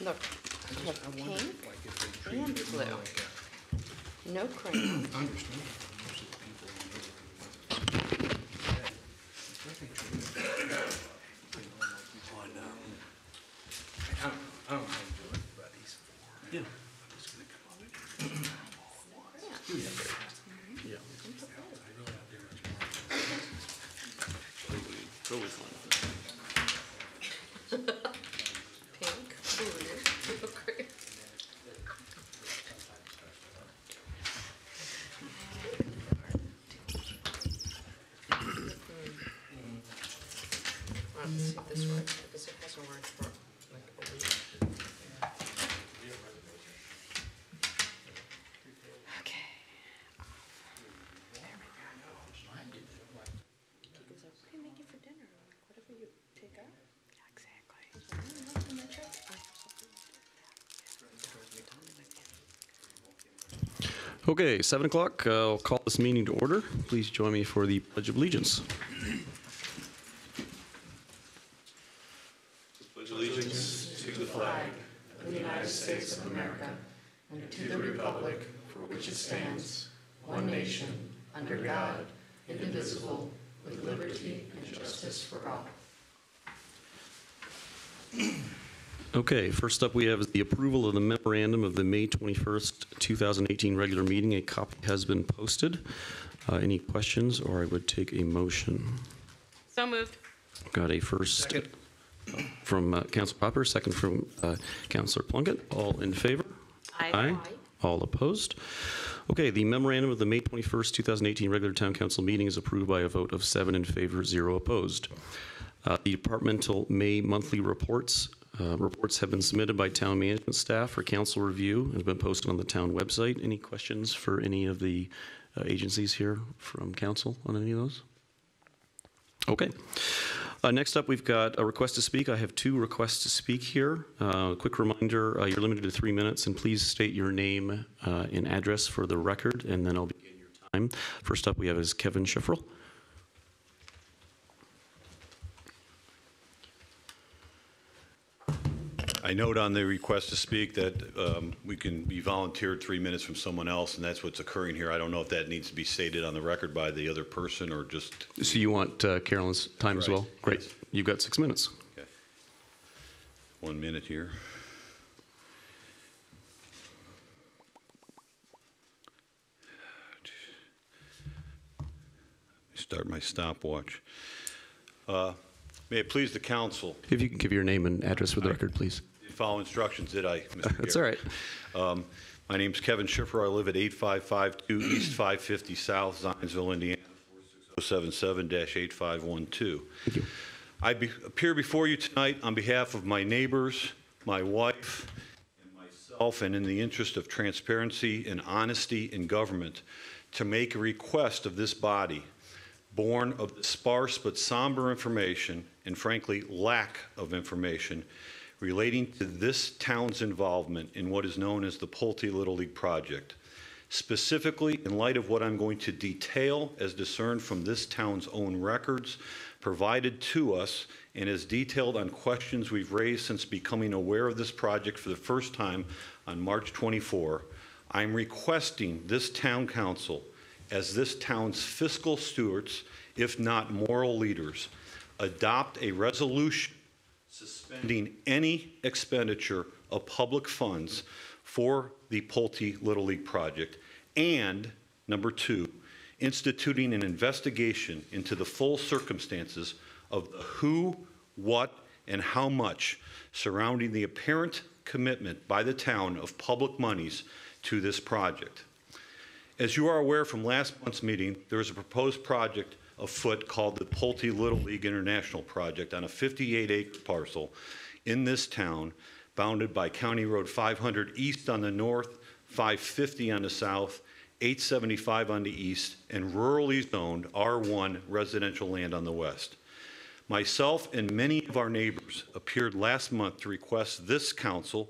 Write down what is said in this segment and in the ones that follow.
Look, I have pink and blue. No cream. I don't know how to do it, but these four. Yeah. I'm just gonna come up with Yeah. Totally fine. Pink, blue, cream. Let's see if this works, because it hasn't worked for like a week. Okay. There we go. Because what do you make it for dinner? Whatever you take out? Exactly. Okay, 7 o'clock. I'll call this meeting to order. Please join me for the Pledge of Allegiance. Pledge allegiance to the flag of the United States of America and to the republic for which it stands, one nation, under God, indivisible, with liberty and justice for all. Okay, first up we have the approval of the memorandum of the May 21st, 2018 regular meeting. A copy has been posted. Any questions, or I would take a motion. So moved. Got a first from Councilor Popper, second from Councilor Plunkett. All in favor? Aye. All opposed? Okay, the memorandum of the May 21st, 2018 regular town council meeting is approved by a vote of 7 in favor, 0 opposed. The departmental May monthly reports have been submitted by town management staff for council review and have been posted on the town website. Any questions for any of the agencies here from council on any of those? Okay. Next up, we've got a request to speak. I have 2 requests to speak here. Quick reminder, you're limited to 3 minutes, and please state your name and address for the record, and then I'll begin your time. First up, we have is Kevin Schifferl. I note on the request to speak that we can be volunteered 3 minutes from someone else, and that's what's occurring here. I don't know if that needs to be stated on the record by the other person or just... So you want Carolyn's time as well? Great. Yes. You've got 6 minutes. Okay. 1 minute here. Start my stopwatch. May it please the council. If you can give your name and address for the record, please. Follow instructions, did I, Mr. That's all right. My name's Kevin Schiffer. I live at 8552 East 550 South, Zionsville, Indiana, 46077-8512. Thank you. I appear before you tonight on behalf of my neighbors, my wife, and myself, and in the interest of transparency and honesty in government, to make a request of this body, born of the sparse but somber information, and frankly, lack of information, relating to this town's involvement in what is known as the Pulte Little League project. Specifically, in light of what I'm going to detail as discerned from this town's own records provided to us and as detailed on questions we've raised since becoming aware of this project for the first time on March 24, I'm requesting this town council, as this town's fiscal stewards, if not moral leaders, adopt a resolution suspending any expenditure of public funds for the Pulte Little League project, and number 2, instituting an investigation into the full circumstances of the who, what, and how much surrounding the apparent commitment by the town of public monies to this project. As you are aware from last month's meeting, there is a proposed project afoot called the Pulte Little League International Project on a 58-acre parcel in this town, bounded by County Road 500 east on the north, 550 on the south, 875 on the east, and rurally zoned R1 residential land on the west. Myself and many of our neighbors appeared last month to request this council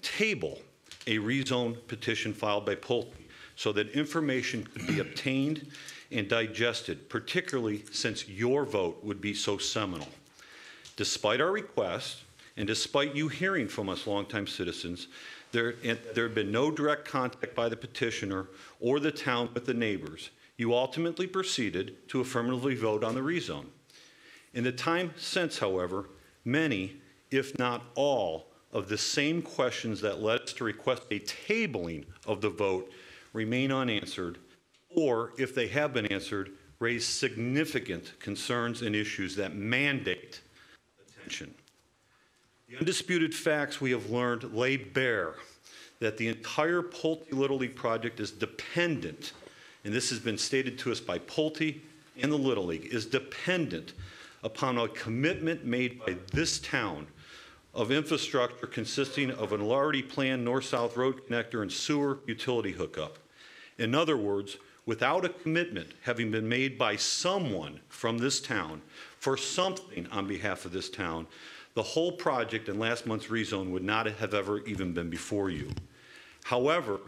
table a rezone petition filed by Pulte so that information could be obtained and digested, particularly since your vote would be so seminal. Despite our request, And despite you hearing from us longtime citizens, there had been no direct contact by the petitioner or the town with the neighbors, you ultimately proceeded to affirmatively vote on the rezone. In the time since, however, many, if not all, of the same questions that led us to request a tabling of the vote remain unanswered, or if they have been answered, raise significant concerns and issues that mandate attention. The undisputed facts we have learned lay bare that the entire Pulte Little League project is dependent, and this has been stated to us by Pulte and the Little League, is dependent upon a commitment made by this town of infrastructure consisting of an already planned north-south road connector and sewer utility hookup. In other words, without a commitment having been made by someone from this town for something on behalf of this town, the whole project in last month's rezone would not have ever even been before you. However,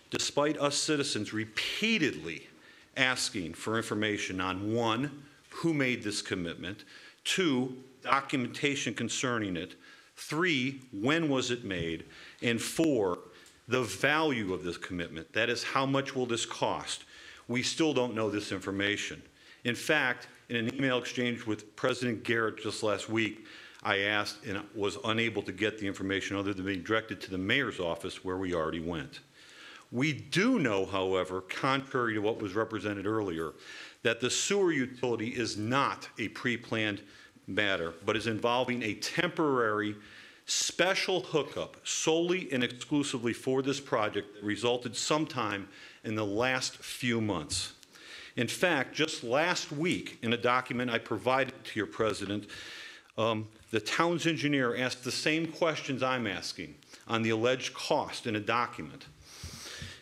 despite us citizens repeatedly asking for information on 1, who made this commitment, 2, documentation concerning it, 3, when was it made, and 4, the value of this commitment. That is, how much will this cost? We still don't know this information. In fact, in an email exchange with President Garrett just last week, I asked and was unable to get the information other than being directed to the mayor's office where we already went. We do know, however, contrary to what was represented earlier, that the sewer utility is not a pre-planned matter, but is involving a temporary special hookup solely and exclusively for this project that resulted sometime in the last few months. In fact, just last week, in a document I provided to your president, the town's engineer asked the same questions I'm asking on the alleged cost in a document.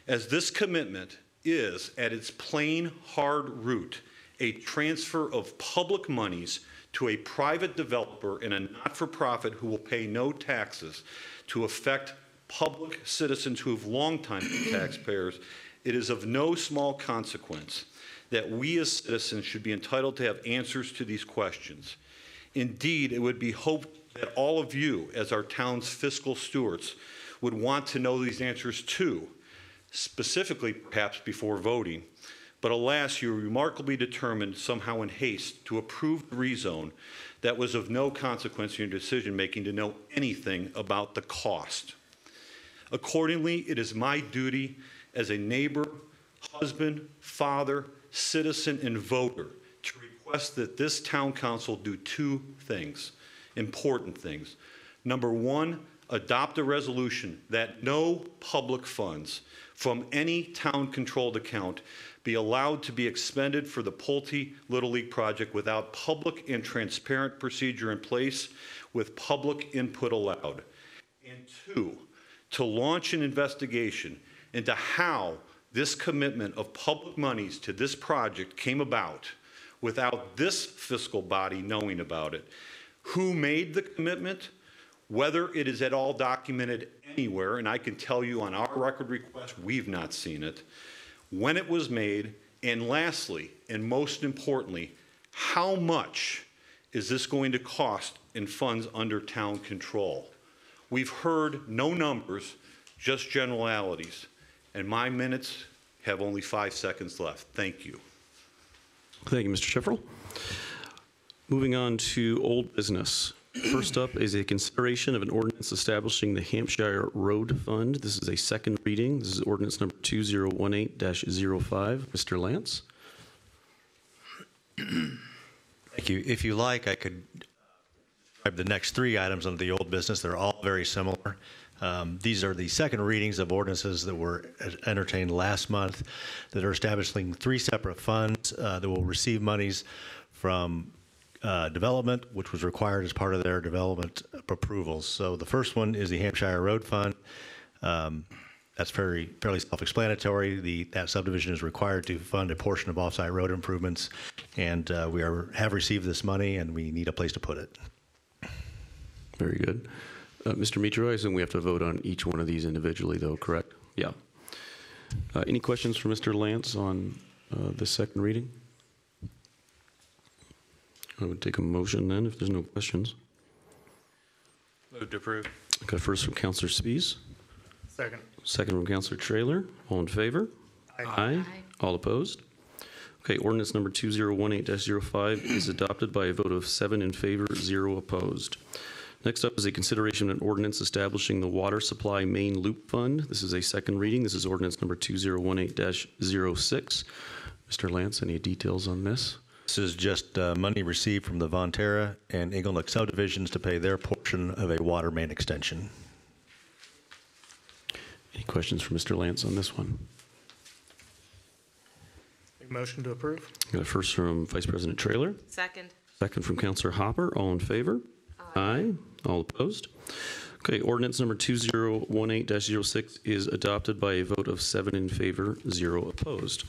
As this commitment is, at its plain, hard root, a transfer of public monies to a private developer and a not-for-profit who will pay no taxes to affect public citizens who have long-time taxpayers, it is of no small consequence that we as citizens should be entitled to have answers to these questions. Indeed, it would be hoped that all of you, as our town's fiscal stewards, would want to know these answers too, specifically perhaps before voting. But alas, you were remarkably determined, somehow in haste, to approve the rezone that was of no consequence in your decision-making to know anything about the cost. Accordingly, it is my duty as a neighbor, husband, father, citizen, and voter to request that this town council do 2 things, important things. Number 1, adopt a resolution that no public funds from any town-controlled account be allowed to be expended for the Pulte Little League project without public and transparent procedure in place with public input allowed. And 2, to launch an investigation into how this commitment of public monies to this project came about without this fiscal body knowing about it. Who made the commitment? Whether it is at all documented anywhere, and I can tell you on our record request, we've not seen it, when it was made, and lastly, and most importantly, how much is this going to cost in funds under town control? We've heard no numbers, just generalities, and my minutes have only 5 seconds left. Thank you. Thank you, Mr. Schifferl. Moving on to old business. First up is a consideration of an ordinance establishing the Hampshire Road Fund. This is a second reading. This is ordinance number 2018-05. Mr. Lance. Thank you. If you like, I could describe the next 3 items under the old business. They're all very similar. These are the second readings of ordinances that were entertained last month that are establishing 3 separate funds that will receive monies from development, which was required as part of their development approvals. So the first one is the Hampshire Road Fund. That's fairly self-explanatory. That subdivision is required to fund a portion of off-site road improvements, and we have received this money, and we need a place to put it. Very good. Mr. Mitro, I assume we have to vote on each one of these individually, though, correct? Yeah. Any questions for Mr. Lance on the second reading? I would take a motion then, if there's no questions. Move to approve. Got a first from Counselor Spies, Second. second from Counselor Trailer. All in favor? Aye. All opposed? Okay, ordinance number 2018-05 is adopted by a vote of 7 in favor, 0 opposed. Next up is a consideration of an ordinance establishing the Water Supply Main Loop Fund. This is a second reading. This is ordinance number 2018-06. Mr. Lance, any details on this? This is just money received from the Von Terra and Inglenook subdivisions to pay their portion of a water main extension. Any questions for Mr. Lance on this one? Make motion to approve. Got a first from Vice President Trailer, Second. second from Counselor Hopper. All in favor? Aye. All opposed? Okay, ordinance number 2018-06 is adopted by a vote of 7 in favor, 0 opposed.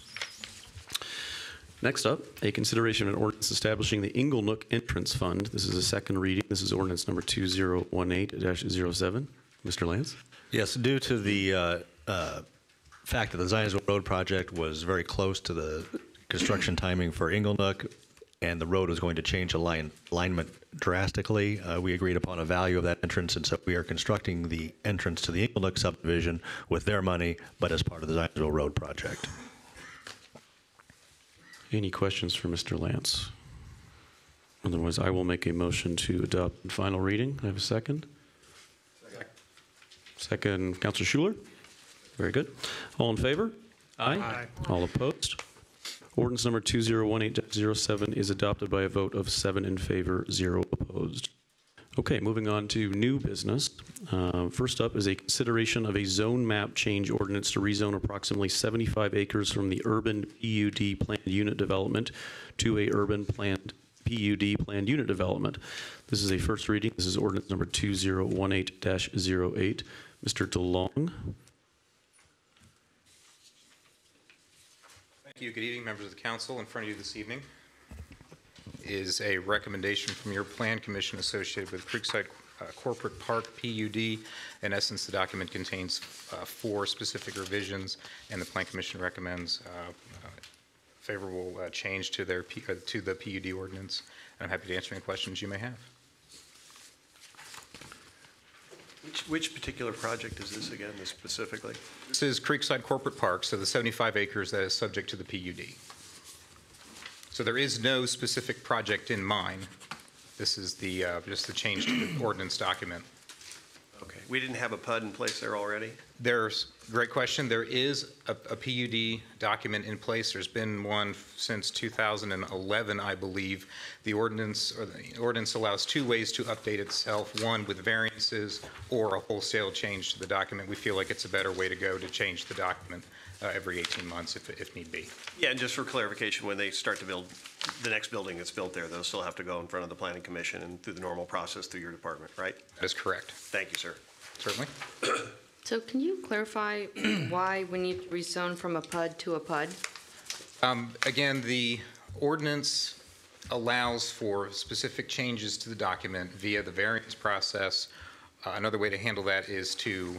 Next up, a consideration of an ordinance establishing the Inglenook Entrance Fund. This is a second reading. This is ordinance number 2018-07. Mr. Lance? Yes, due to the fact that the Zionsville Road project was very close to the construction timing for Inglenook, and the road was going to change alignment drastically, we agreed upon a value of that entrance, and so we are constructing the entrance to the Inglenook subdivision with their money, but as part of the Zionsville Road project. Any questions for Mr. Lance? Otherwise, I will make a motion to adopt in final reading. I have a second. Second, Counselor Schuler. Very good. All in favor? Aye. All opposed? Ordinance number 2018-07 is adopted by a vote of 7 in favor, 0 opposed. Okay, moving on to new business. First up is a consideration of a zone map change ordinance to rezone approximately 75 acres from the urban PUD planned unit development to a urban planned PUD planned unit development. This is a first reading. This is ordinance number 2018-08. Mr. DeLong. Thank you. Good evening, members of the council. In front of you this evening is a recommendation from your Plan Commission associated with Creekside Corporate Park PUD. In essence, the document contains 4 specific revisions, and the Plan Commission recommends favorable change to the PUD ordinance. And I'm happy to answer any questions you may have. Which particular project is this again, this specifically? This is Creekside Corporate Park, so the 75 acres that is subject to the PUD. So there is no specific project in mind. This is the just the change to the ordinance document. Okay, we didn't have a PUD in place there already? There's, great question. There is a PUD document in place. There's been one since 2011, I believe. The ordinance allows 2 ways to update itself, one with variances or a wholesale change to the document. We feel like it's a better way to go to change the document every 18 months if need be. Yeah, and just for clarification, when they start to build the next building that's built there, they'll still have to go in front of the Planning Commission and through the normal process through your department, right? That is correct. Thank you, sir. Certainly. So can you clarify why we need to rezone from a PUD to a PUD? Again, the ordinance allows for specific changes to the document via the variance process. Another way to handle that is to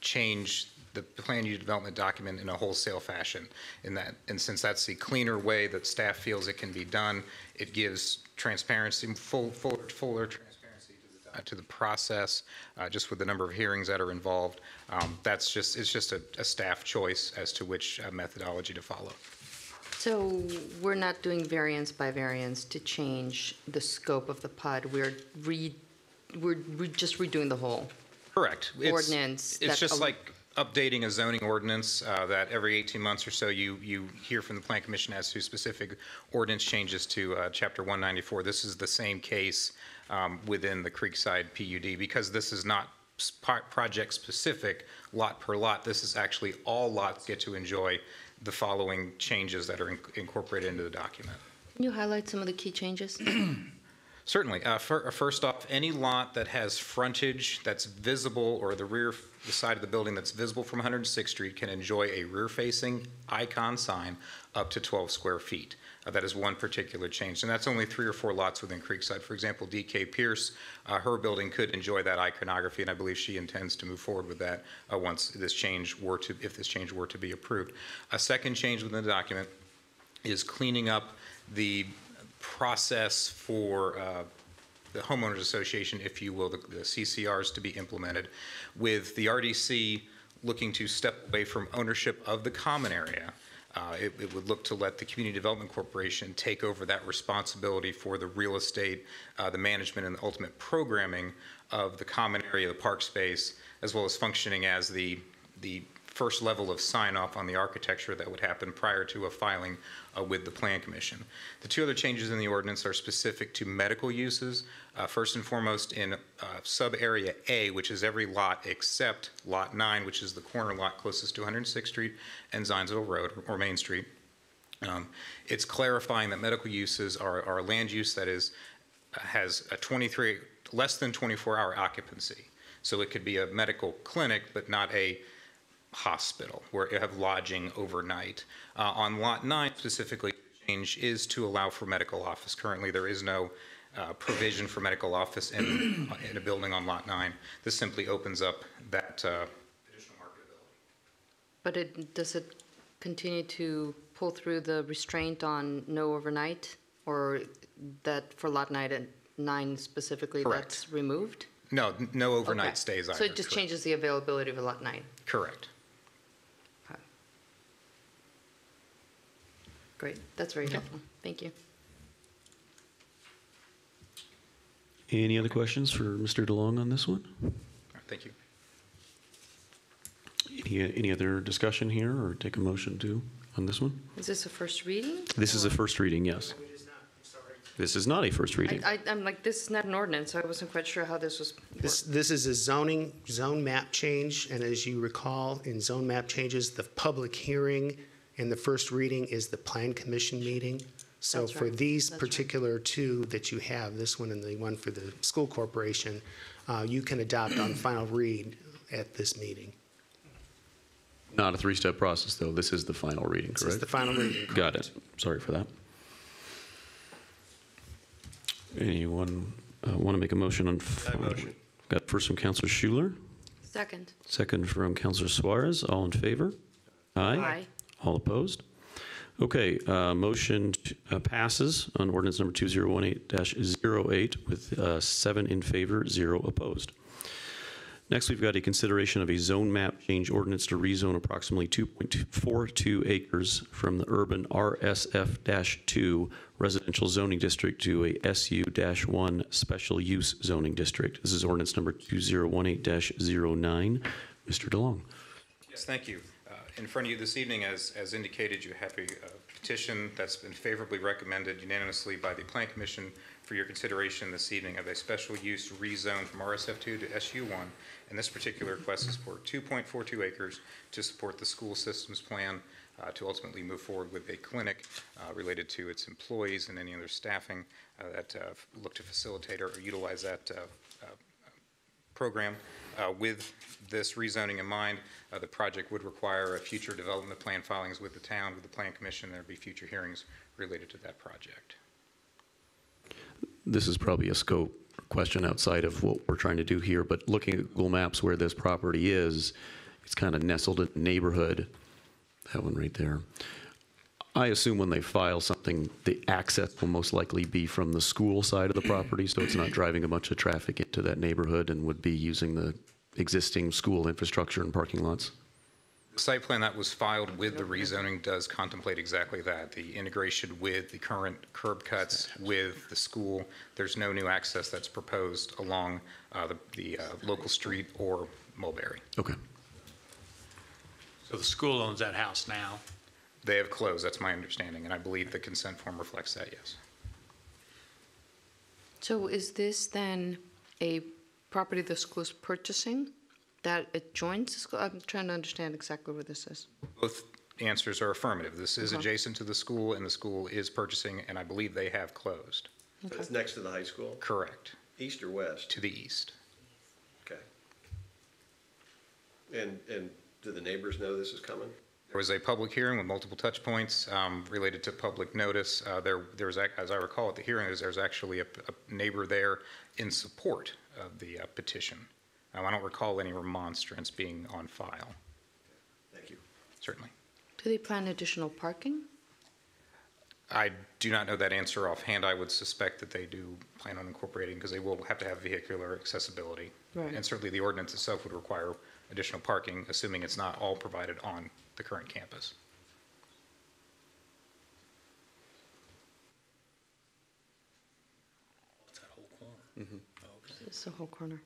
change the plan unit development document in a wholesale fashion. And since that's the cleaner way that staff feels it can be done, it gives transparency, fuller transparency to the process, just with the number of hearings that are involved. It's just a staff choice as to which methodology to follow. So we're not doing variance by variance to change the scope of the PUD. We're just redoing the whole Correct. ordinance. It's just like updating a zoning ordinance that every 18 months or so you hear from the Plan Commission as to specific ordinance changes to Chapter 194. This is the same case within the Creekside PUD, because this is not project specific, lot per lot. This is actually all lots get to enjoy the following changes that are incorporated into the document. Can you highlight some of the key changes? Certainly. First off, any lot that has frontage that's visible, or the side of the building that's visible from 106th Street, can enjoy a rear-facing icon sign up to 12 square feet. That is one particular change, and that's only 3 or 4 lots within Creekside. For example, DK Pierce, her building could enjoy that iconography, and I believe she intends to move forward with that once if this change were to be approved. A second change within the document is cleaning up the process for the homeowners association, if you will, the CCRs to be implemented, with the RDC looking to step away from ownership of the common area. It would look to let the Community Development Corporation take over that responsibility for the real estate, the management, and the ultimate programming of the common area, the park space, as well as functioning as the first level of sign-off on the architecture that would happen prior to a filing with the Plan Commission. The two other changes in the ordinance are specific to medical uses. First and foremost, in sub-area A, which is every lot except Lot 9, which is the corner lot closest to 106th Street and Zionsville Road, or Main Street. It's clarifying that medical uses are land use that has a less than 24-hour occupancy. So it could be a medical clinic, but not a hospital where you have lodging overnight. On Lot 9 specifically, the change is to allow for medical office. Currently, there is no provision for medical office in a building on Lot 9. This simply opens up that additional marketability. But does it continue to pull through the restraint on no overnight, or that for Lot 9 specifically Correct. that's removed? No overnight Okay. stays either. So it just Correct. changes the availability of Lot 9? Correct. Okay. Great, that's very helpful. Thank you. Any other questions for Mr. DeLong on this one? All right, thank you. Any other discussion here, or take a motion to on this one? Is this a first reading? This is a first reading, yes. This is not a first reading. I'm like, this is not an ordinance, so I wasn't quite sure how this was. This is a zone map change, and as you recall, in zone map changes, the public hearing and the first reading is the Plan Commission meeting. So That's for right. these That's right. particular two that you have, this one and the one for the school corporation, you can adopt on final read at this meeting. Not a three-step process, though. This is the final reading, This is correct? the final reading. Got it. Sorry for that. Anyone want to make a motion on? motion. Got first from Councilor Schuler, Second. second from Councilor Suarez. All in favor? Aye. Aye. All opposed? Okay, motion passes on ordinance number 2018-08 with 7 in favor, 0 opposed. Next, we've got a consideration of a zone map change ordinance to rezone approximately 2.42 acres from the urban RSF-2 residential zoning district to a SU-1 special use zoning district. This is ordinance number 2018-09. Mr. DeLong. Yes, thank you. In front of you this evening, as indicated, you have a petition that's been favorably recommended unanimously by the Plan Commission for your consideration this evening of a special use rezone from RSF2 to SU1. And this particular request is for 2.42 acres to support the school systems plan to ultimately move forward with a clinic related to its employees and any other staffing that look to facilitate or utilize that program. With this rezoning in mind, the project would require a future development plan filings with the town, with the Plan Commission. There'd be future hearings related to that project. This is probably a scope question outside of what we're trying to do here, but looking at Google Maps where this property is, it's kind of nestled in the neighborhood. That one right there. I assume when they file something, the access will most likely be from the school side of the property, so it's not driving a bunch of traffic into that neighborhood and would be using the existing school infrastructure and parking lots. The site plan that was filed with the rezoning does contemplate exactly that, the integration with the current curb cuts with the school. There's no new access that's proposed along the local street or Mulberry. Okay. So the school owns that house now. They have closed, that's my understanding, and I believe the consent form reflects that, yes. So is this then a property the school is purchasing that adjoins the school? I'm trying to understand exactly where this is. Both answers are affirmative. This is Okay. adjacent to the school, and the school is purchasing, and I believe they have closed. So it's next to the high school? Correct, East or west? to the east. Okay. And do the neighbors know this is coming? There was a public hearing with multiple touch points related to public notice. There was, as I recall at the hearing, there's actually a neighbor there in support of the petition. I don't recall any remonstrance being on file. Thank you. Certainly. Do they plan additional parking? I do not know that answer offhand. I would suspect that they do plan on incorporating, because they will have to have vehicular accessibility. Right. And certainly the ordinance itself would require additional parking, assuming it's not all provided on the current campus. What's that whole corner? Oh, okay. It's the whole corner.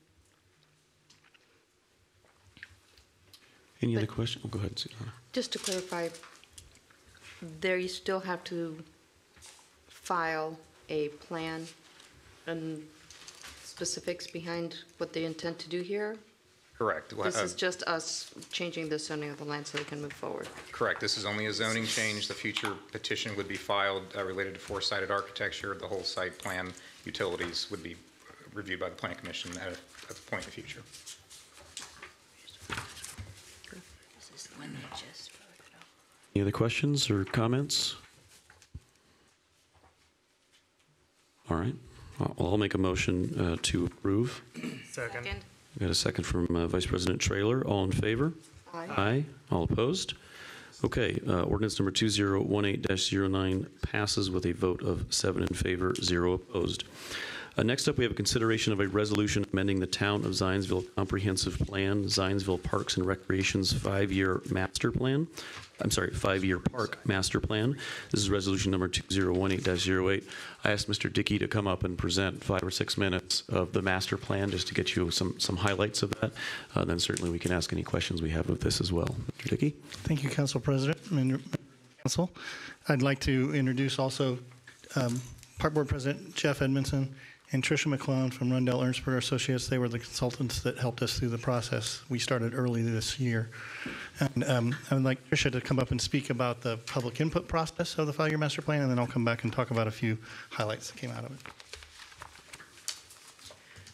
Any other questions? Oh, go ahead, Susanna. Just to clarify, there you still have to file a plan and specifics behind what they intend to do here? Correct. This is just us changing the zoning of the land so we can move forward. Correct. This is only a zoning change. The future petition would be filed related to four-sided architecture. The whole site plan utilities would be reviewed by the Plan Commission at a point in the future. This is the one they just voted on. Any other questions or comments? All right. I'll make a motion to approve. Second. We got a second from Vice President Traylor. All in favor? Aye. Aye. All opposed? Okay. Ordinance number 2018-09 passes with a vote of 7 in favor, 0 opposed. Next up, we have a consideration of a resolution amending the Town of Zionsville Comprehensive Plan, Zionsville Parks and Recreation's 5-year master plan. I'm sorry, 5-year park master plan. This is resolution number 2018-08. I asked Mr. Dickey to come up and present 5 or 6 minutes of the master plan just to get you some highlights of that. Then certainly we can ask any questions we have of this as well. Mr. Dickey? Thank you, Council President and Council. I'd like to introduce also Park Board President Jeff Edmondson and Tricia McClellan from Rundell Ernstberger Associates. They were the consultants that helped us through the process. We started early this year. And I would like Tricia to come up and speak about the public input process of the 5-year master plan, and then I'll come back and talk about a few highlights that came out of it.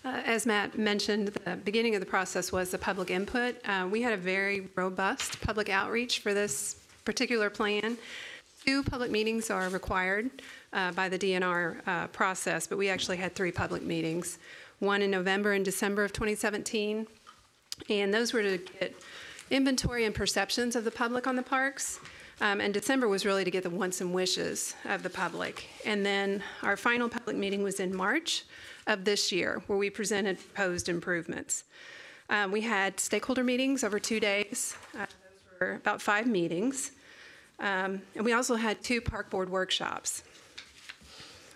As Matt mentioned, the beginning of the process was the public input. We had a very robust public outreach for this particular plan. 2 public meetings are required by the DNR process, but we actually had 3 public meetings, one in November and December of 2017, and those were to get inventory and perceptions of the public on the parks, and December was really to get the wants and wishes of the public. And then our final public meeting was in March of this year, where we presented proposed improvements. We had stakeholder meetings over 2 days. Those were about 5 meetings. And we also had 2 park board workshops.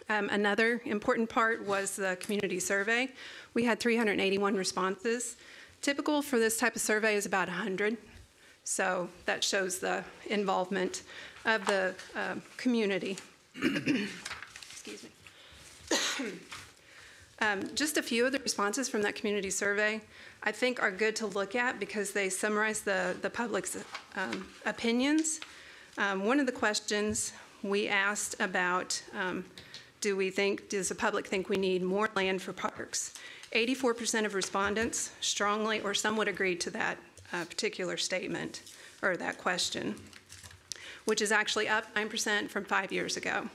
Another important part was the community survey. We had 381 responses. Typical for this type of survey is about 100. So that shows the involvement of the community. Excuse me. Just a few of the responses from that community survey I think are good to look at because they summarize the public's opinions. One of the questions we asked about, does the public think we need more land for parks? 84% of respondents strongly or somewhat agreed to that particular statement or that question, which is actually up 9% from 5 years ago.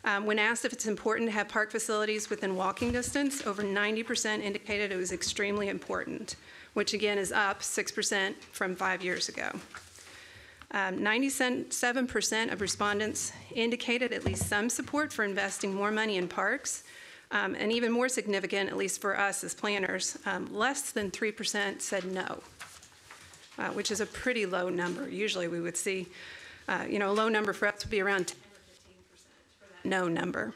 When asked if it's important to have park facilities within walking distance, over 90% indicated it was extremely important, which again is up 6% from 5 years ago. 97% of respondents indicated at least some support for investing more money in parks, and even more significant, at least for us as planners, less than 3% said no, which is a pretty low number. Usually we would see, a low number for us would be around 10 or 15% for that no number.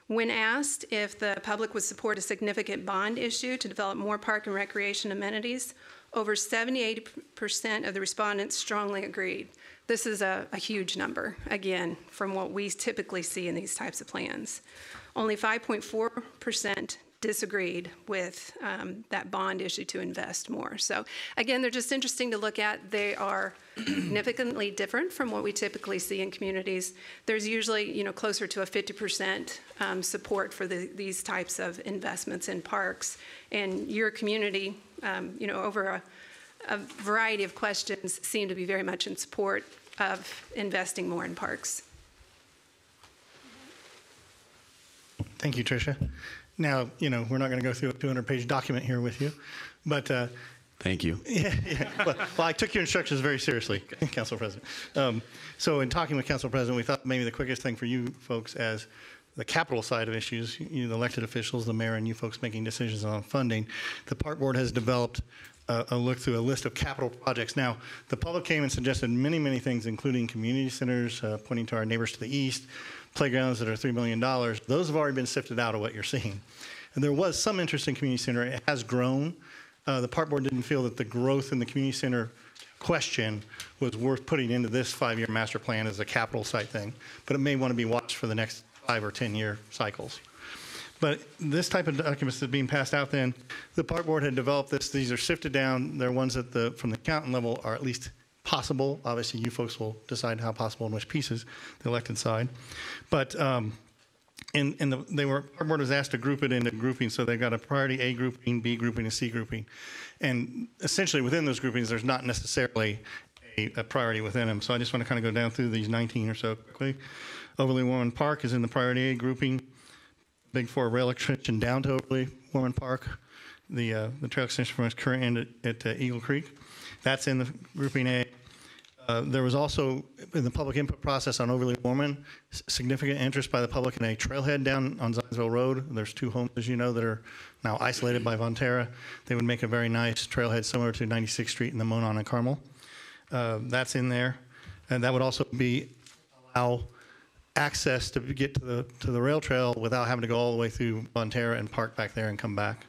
When asked if the public would support a significant bond issue to develop more park and recreation amenities, over 78% of the respondents strongly agreed. This is a huge number, again, from what we typically see in these types of plans. Only 5.4% disagreed with that bond issue to invest more. So again, they're just interesting to look at. They are significantly different from what we typically see in communities. There's usually, closer to a 50% support for these types of investments in parks. And your community, over a variety of questions, seem to be very much in support of investing more in parks. Thank you, Tricia. Now, we're not going to go through a 200-page document here with you, but Thank you. Yeah. Well, I took your instructions very seriously, Council President. So in talking with Council President, we thought maybe the quickest thing for you folks as the capital side of issues, you the elected officials, the mayor, and you folks making decisions on funding, the Park Board has developed a look through a list of capital projects. Now, the public came and suggested many, many things, including community centers, pointing to our neighbors to the east, playgrounds that are $3 million. Those have already been sifted out of what you're seeing. And there was some interest in community center. It has grown. The Park Board didn't feel that the growth in the community center question was worth putting into this 5-year master plan as a capital site thing, but it may want to be watched for the next 5 or 10-year cycles. But this type of documents that's being passed out then, the Park Board had developed this. These are sifted down. They're ones that from the accountant level are at least possible. Obviously, you folks will decide how possible and which pieces, the elected side. But Park Board was asked to group it into groupings, so they got a priority A grouping, B grouping, and C grouping. And essentially within those groupings, there's not necessarily a priority within them. So I just want to kind of go down through these 19 or so quickly. Overly Warman Park is in the priority A grouping. Big 4 rail extension down to Overly Warman Park. The trail extension from its current end at Eagle Creek. That's in the grouping A. There was also, in the public input process on Overly Warman, significant interest by the public in a trailhead down on Zionsville Road. There's 2 homes, as you know, that are now isolated by Vonterra. They would make a very nice trailhead similar to 96th Street in the Monon and Carmel. That's in there. And that would also allow access to get to the rail trail without having to go all the way through Vonterra and park back there and come back.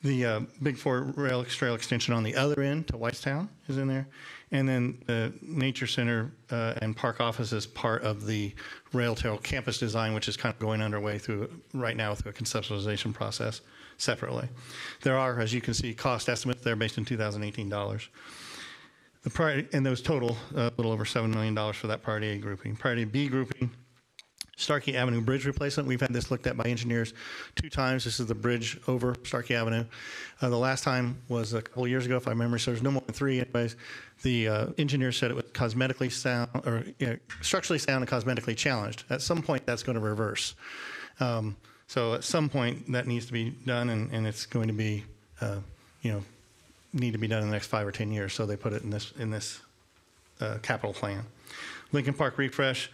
The Big 4 rail trail extension on the other end to Whitestown is in there. And then the Nature Center and Park Office is part of the rail trail campus design, which is kind of going underway right now through a conceptualization process separately. There are, as you can see, cost estimates there based in 2018 dollars. And those total a little over $7 million for that Priority A grouping. Priority B grouping, Starkey Avenue Bridge replacement. We've had this looked at by engineers 2 times. This is the bridge over Starkey Avenue. The last time was a couple years ago, if I remember, so there's no more than 3 anyways. The engineers said it was cosmetically sound, or structurally sound and cosmetically challenged. At some point, that's going to reverse. So at some point, that needs to be done, and it's going to be, need to be done in the next 5 or 10 years. So they put it in this capital plan. Lincoln Park refresh.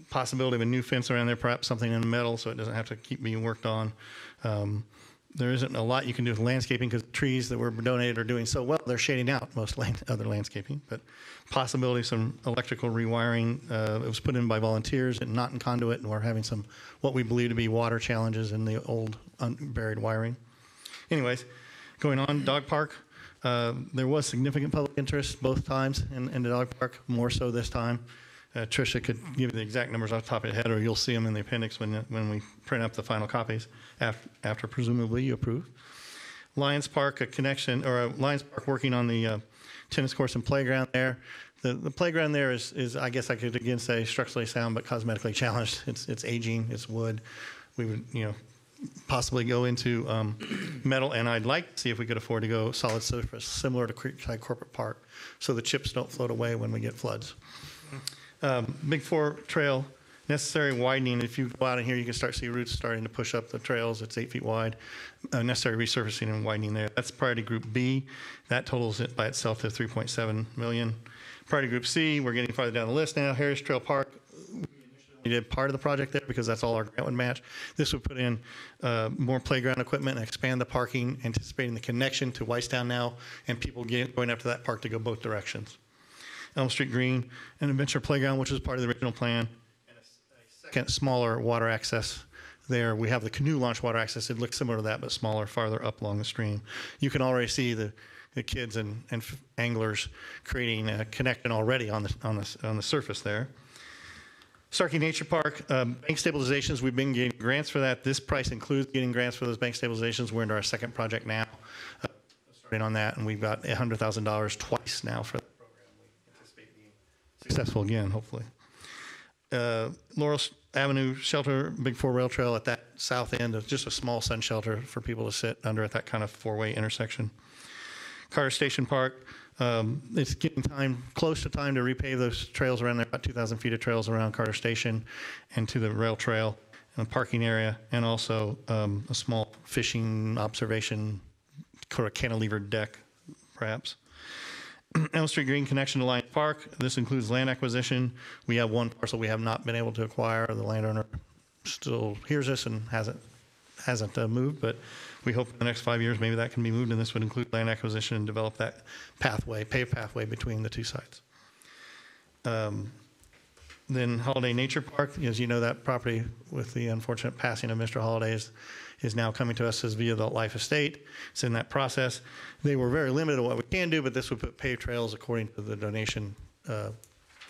Possibility of a new fence around there, perhaps something in metal so it doesn't have to keep being worked on. There isn't a lot you can do with landscaping because the trees that were donated are doing so well, they're shading out most other landscaping. But possibility of some electrical rewiring. It was put in by volunteers and not in conduit, and we're having some what we believe to be water challenges in the old buried wiring. Anyways, going on, dog park. There was significant public interest both times in the dog park, more so this time. Tricia could give you the exact numbers off the top of your head, or you'll see them in the appendix when we print up the final copies after presumably you approve. Lions Park, Lions Park working on the tennis course and playground there. The playground there is, I guess I could again say, structurally sound but cosmetically challenged. It's aging, it's wood. We would, possibly go into metal, and I'd like to see if we could afford to go solid surface, similar to Creekside Corporate Park, so the chips don't float away when we get floods. Big 4 trail, necessary widening. If you go out in here, you can start to see roots starting to push up the trails. It's 8 feet wide. Necessary resurfacing and widening there. That's priority group B. That totals it by itself to $3.7 million. Priority group C, we're getting farther down the list now. Harris Trail Park. We did part of the project there because that's all our grant would match. This would put in more playground equipment and expand the parking, anticipating the connection to Whitestown now and people going up to that park to go both directions. Elm Street Green, an adventure playground, which was part of the original plan, and a second smaller water access there. We have the canoe launch water access. It looks similar to that, but smaller, farther up along the stream. You can already see the kids and anglers creating a connection already on the surface there. Starkey Nature Park, bank stabilizations, we've been getting grants for that. This price includes getting grants for those bank stabilizations. We're into our second project now, starting on that, and we've got $100,000 twice now for that program. We anticipate being successful again, hopefully. Laurel Avenue Shelter, Big 4 Rail Trail at that south end of just a small sun shelter for people to sit under at that kind of 4-way intersection. Carter Station Park, it's getting close to time to repave those trails around there, about 2,000 feet of trails around Carter Station and to the rail trail and the parking area, and also a small fishing observation sort of cantilevered deck, perhaps. Elm Street Green connection to Lions Park. This includes land acquisition. We have one parcel we have not been able to acquire. The landowner still hears us and hasn't moved, but we hope in the next 5 years maybe that can be moved, and this would include land acquisition and develop that pathway, paved pathway between the two sites. Then Holiday Nature Park, as you know, that property with the unfortunate passing of Mr. Holiday is now coming to us as via the Life Estate. It's in that process. They were very limited on what we can do, but this would put paved trails according to the donation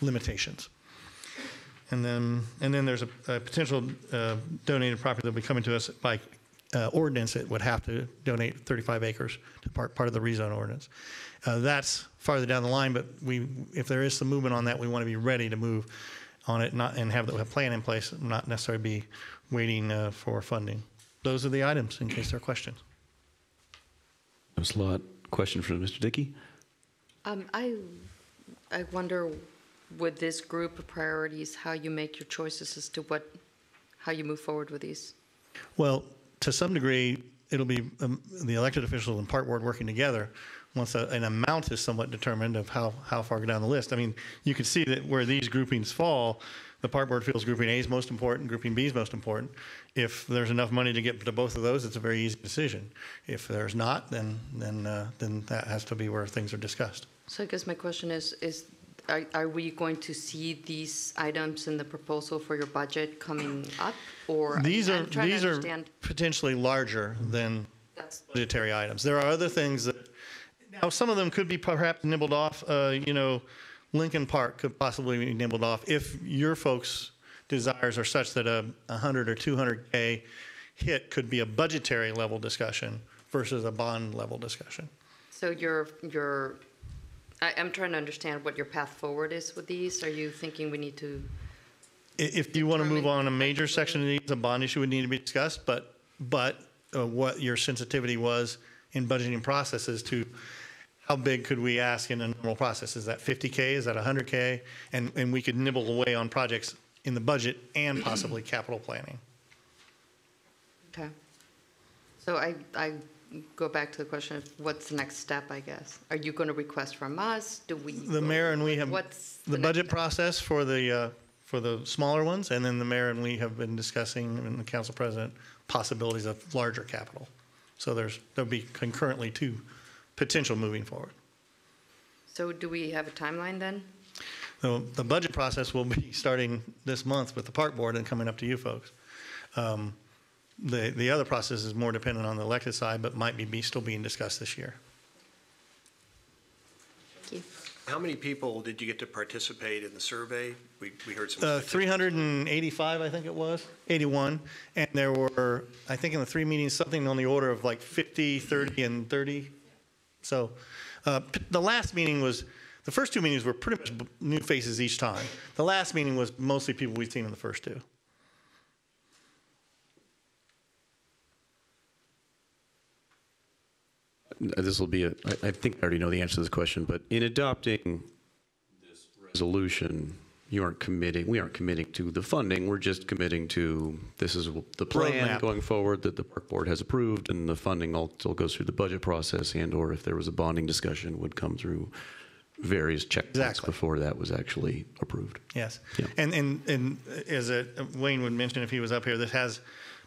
limitations. And then there's a potential donated property that will be coming to us by ordinance. It would have to donate 35 acres to part of the rezone ordinance. That's farther down the line, but if there is some movement on that, we want to be ready to move on it and have the plan in place, not necessarily be waiting for funding. Those are the items in case there are questions. Thanks a lot. Question from Mr. Dickey? I wonder, with this group of priorities, how you make your choices as to how you move forward with these. Well, to some degree, it'll be the elected officials and park board working together once an amount is somewhat determined of how far down the list. I mean, you can see that where these groupings fall, the park board feels grouping A is most important, grouping B is most important. If there's enough money to get to both of those, it's a very easy decision. If there's not, then that has to be where things are discussed. So I guess my question is are we going to see these items in the proposal for your budget coming up? Or These are understand. potentially larger than budgetary items. There are other things that, now some of them could be perhaps nibbled off. Lincoln Park could possibly be nibbled off if your folks' desires are such that a 100 or 200K hit could be a budgetary level discussion versus a bond level discussion. So I'm trying to understand what your path forward is with these. Are you thinking we need to? If you want to move on a major section of these, a bond issue would need to be discussed, but what your sensitivity was in budgeting processes to how big could we ask in a normal process? Is that 50K? Is that 100K? And we could nibble away on projects in the budget and possibly capital planning. Okay. So I go back to the question of what's the next step, I guess. Are you going to request from us? The mayor and we have the budget process for the smaller ones, and then the mayor and we have been discussing, and the council president, possibilities of larger capital. So there'll be concurrently two potential moving forward. So do we have a timeline then? So the budget process will be starting this month with the park board and coming up to you folks. The other process is more dependent on the elected side, but might be still being discussed this year. Thank you. How many people did you get to participate in the survey? We heard some. 385, I think it was, 81. And there were, I think in the three meetings, something on the order of like 50, 30, and 30. So the last meeting was, the first two meetings were pretty much new faces each time. The last meeting was mostly people we've seen in the first two. This will be I think I already know the answer to this question, but in adopting this resolution, we aren't committing to the funding. We're just committing to this is the plan Roadmap. Going forward that the park board has approved, and the funding also goes through the budget process, and or if there was a bonding discussion, would come through various checkpoints before that was actually approved. Yes. Yeah. And as Wayne would mention if he was up here, this has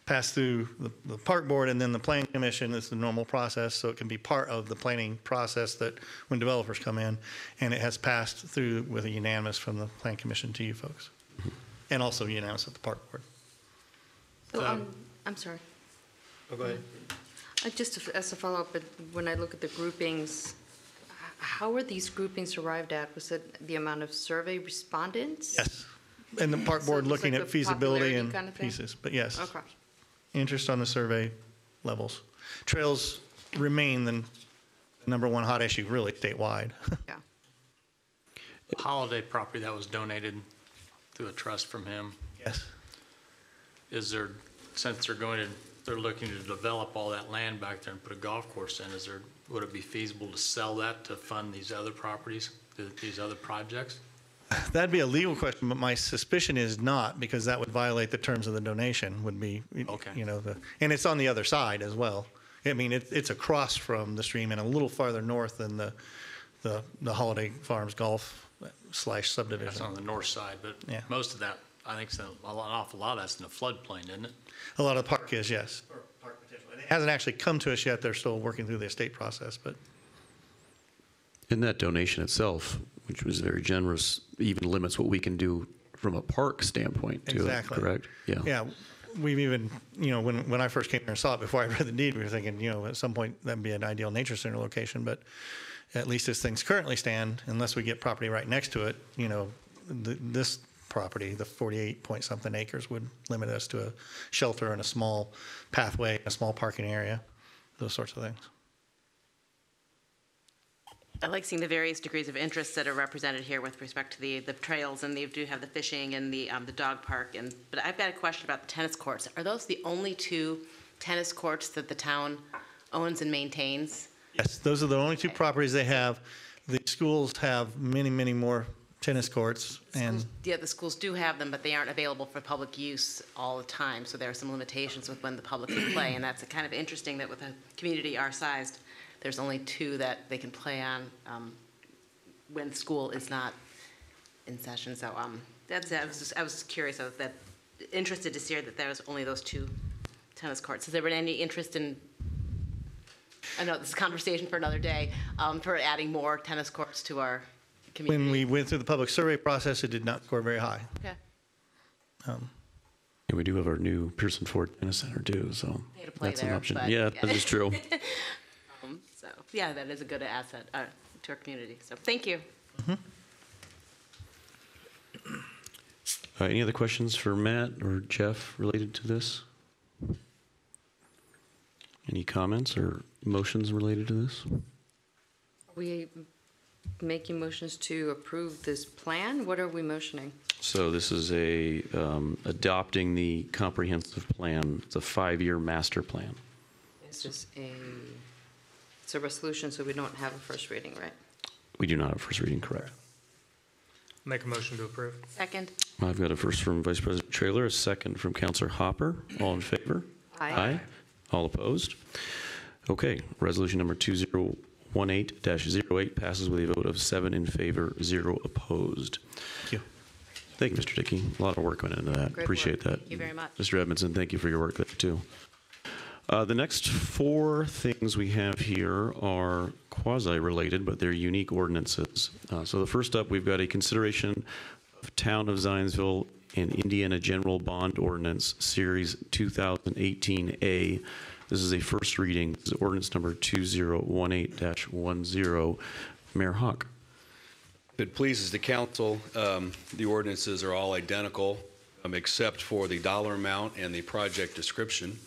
passed through the park board and then the planning commission. It's the normal process, so it can be part of the planning process that when developers come in, and it has passed through with a unanimous from the planning commission to you folks, and also unanimous at the park board. So, I'm sorry. Oh, go ahead. Just as a follow-up, but when I look at the groupings, how are these groupings arrived at? Was it the amount of survey respondents? Yes. And the park board So it's looking like at a feasibility popularity and kind of thing? pieces, but yes. Okay. Interest on the survey levels. Trails remain the number one hot issue really statewide. Yeah. Holiday property that was donated through a trust from him. Yes. Is there, since they're looking to develop all that land back there and put a golf course in, would it be feasible to sell that to fund these other properties, these other projects? That'd be a legal question, but my suspicion is not, because that would violate the terms of the donation, would be, Okay. and it's on the other side as well, I mean, it's across from the stream and a little farther north than the Holiday Farms Golf / subdivision. That's on the north side, but Yeah. most of that, I think, an awful lot of that's in the floodplain, isn't it? A lot of the park is, yes. It hasn't actually come to us yet. They're still working through the estate process, but. And that donation itself, which was very generous, even limits what we can do from a park standpoint too. Exactly. Correct? Yeah. Yeah, we've even, when I first came here and saw it, before I read the deed, we were thinking, at some point that'd be an ideal nature center location, but at least as things currently stand, unless we get property right next to it, this property, the 48 point something acres, would limit us to a shelter and a small pathway, a small parking area, those sorts of things. I like seeing the various degrees of interest that are represented here with respect to the trails, and they do have the fishing and the dog park. But I've got a question about the tennis courts. Are those the only 2 tennis courts that the town owns and maintains? Yes, those are the only 2 properties they have. The schools have many, many more tennis courts, and Yeah, the schools do have them, but they aren't available for public use all the time. So there are some limitations with when the public can play, and that's kind of interesting that with a community our sized, there's only 2 that they can play on when school is not in session. So that's it. I was just curious. I was interested to see that there was only those 2 tennis courts. Has there been any interest in? I know this is a conversation for another day. For adding more tennis courts to our community. when we went through the public survey process, it did not score very high. Okay. And we do have our new Pearson Ford Tennis Center too, so Pay to play that's an there, option. but- Yeah, that is true. So yeah, that is a good asset to our community. So thank you. Any other questions for Matt or Jeff related to this? Any comments or motions related to this? Are we making motions to approve this plan? What are we motioning? So this is adopting the comprehensive plan. It's a 5-year master plan. It's a resolution, so we don't have a first reading, right? We do not have first reading, correct? Make a motion to approve. Second. I've got a first from Vice President Traylor, a second from Councilor Hopper. All in favor? Aye. All opposed? Okay, resolution number 2018-08 passes with a vote of 7 in favor, 0 opposed. Thank you. Thank you, Mr. Dickey. A lot of work went into that. Great Appreciate work. that. Thank you very much. Mr. Edmondson, thank you for your work there too. The next 4 things we have here are quasi-related, but they're unique ordinances. So the first up, we've got a consideration of Town of Zionsville and Indiana General Bond Ordinance, Series 2018A. This is a first reading. This is ordinance number 2018-10. Mayor Hawk. If it pleases the council, the ordinances are all identical, except for the dollar amount and the project description.